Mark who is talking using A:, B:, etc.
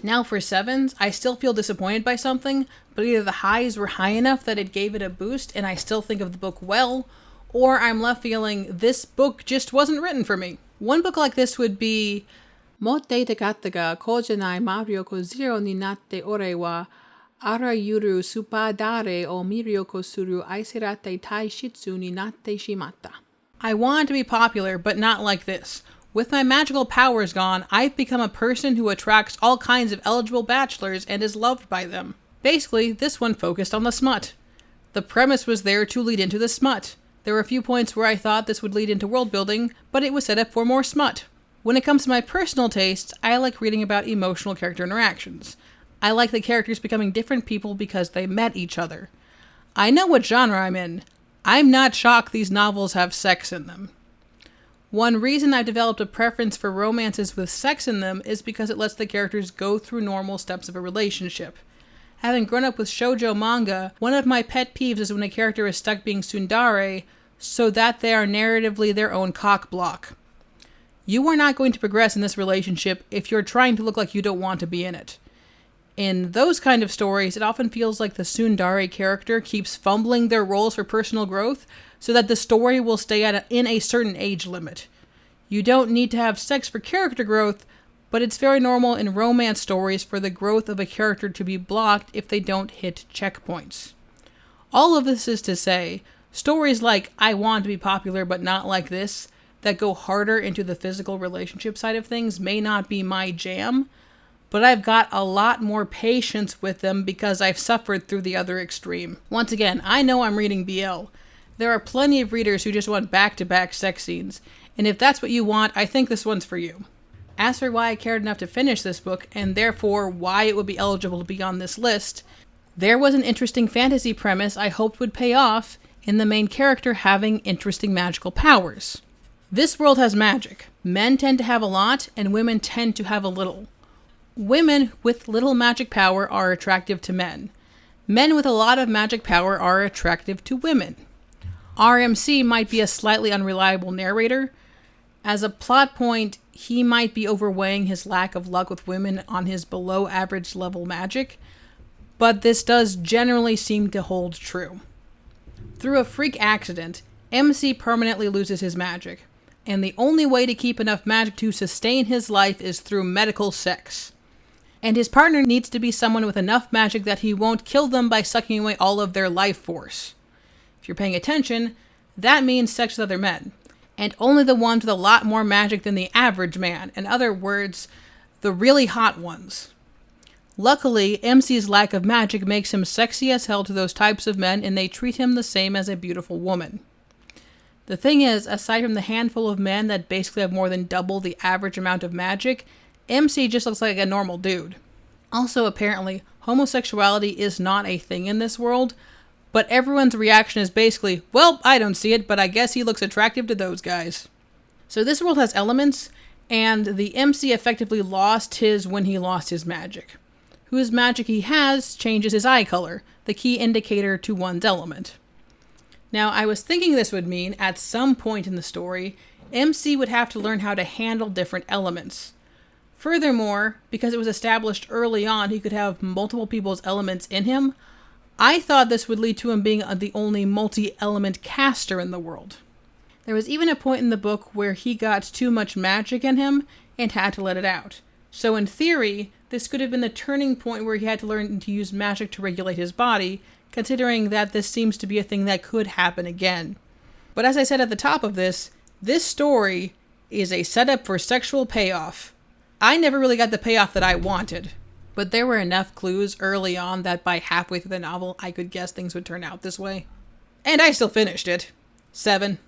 A: Now for 7s, I still feel disappointed by something, but either the highs were high enough that it gave it a boost and I still think of the book well, or I'm left feeling this book just wasn't written for me. One book like this would be モテたかったが、こうじゃない、魔力ゼロになったおれは、あらゆるスパダリを魅力する愛され体質になってしまった. I wanted to be popular, but not like this. With my magical powers gone, I've become a person who attracts all kinds of eligible bachelors and is loved by them. Basically, this one focused on the smut. The premise was there to lead into the smut. There were a few points where I thought this would lead into world building, but it was set up for more smut. When it comes to my personal tastes, I like reading about emotional character interactions. I like the characters becoming different people because they met each other. I know what genre I'm in. I'm not shocked these novels have sex in them. One reason I've developed a preference for romances with sex in them is because it lets the characters go through normal steps of a relationship. Having grown up with shoujo manga, one of my pet peeves is when a character is stuck being tsundere so that they are narratively their own cock block. You are not going to progress in this relationship if you're trying to look like you don't want to be in it. In those kind of stories, it often feels like the tsundere character keeps fumbling their roles for personal growth so that the story will stay in a certain age limit. You don't need to have sex for character growth, but it's very normal in romance stories for the growth of a character to be blocked if they don't hit checkpoints. All of this is to say, stories like I Want to Be Popular but Not Like This, that go harder into the physical relationship side of things, may not be my jam, but I've got a lot more patience with them because I've suffered through the other extreme. Once again, I know I'm reading BL. There are plenty of readers who just want back-to-back sex scenes, and if that's what you want, I think this one's for you. As for why I cared enough to finish this book, and therefore why it would be eligible to be on this list, there was an interesting fantasy premise I hoped would pay off in the main character having interesting magical powers. This world has magic. Men tend to have a lot, and women tend to have a little. Women with little magic power are attractive to men. Men with a lot of magic power are attractive to women. RMC might be a slightly unreliable narrator. As a plot point, he might be overweighing his lack of luck with women on his below average level magic, but this does generally seem to hold true. Through a freak accident, MC permanently loses his magic, and the only way to keep enough magic to sustain his life is through medical sex. And his partner needs to be someone with enough magic that he won't kill them by sucking away all of their life force. If you're paying attention, that means sex with other men, and only the ones with a lot more magic than the average man. In other words, the really hot ones. Luckily, MC's lack of magic makes him sexy as hell to those types of men, and they treat him the same as a beautiful woman. The thing is, aside from the handful of men that basically have more than double the average amount of magic, MC just looks like a normal dude. Also, apparently, homosexuality is not a thing in this world, but everyone's reaction is basically, well, I don't see it, but I guess he looks attractive to those guys. So this world has elements, and the MC effectively lost his when he lost his magic. Whose magic he has changes his eye color, the key indicator to one's element. Now, I was thinking this would mean, at some point in the story, MC would have to learn how to handle different elements. Furthermore, because it was established early on he could have multiple people's elements in him, I thought this would lead to him being the only multi-element caster in the world. There was even a point in the book where he got too much magic in him and had to let it out. So in theory, this could have been the turning point where he had to learn to use magic to regulate his body, considering that this seems to be a thing that could happen again. But as I said at the top of this story is a setup for sexual payoff. I never really got the payoff that I wanted, but there were enough clues early on that by halfway through the novel I could guess things would turn out this way. And I still finished it. 7.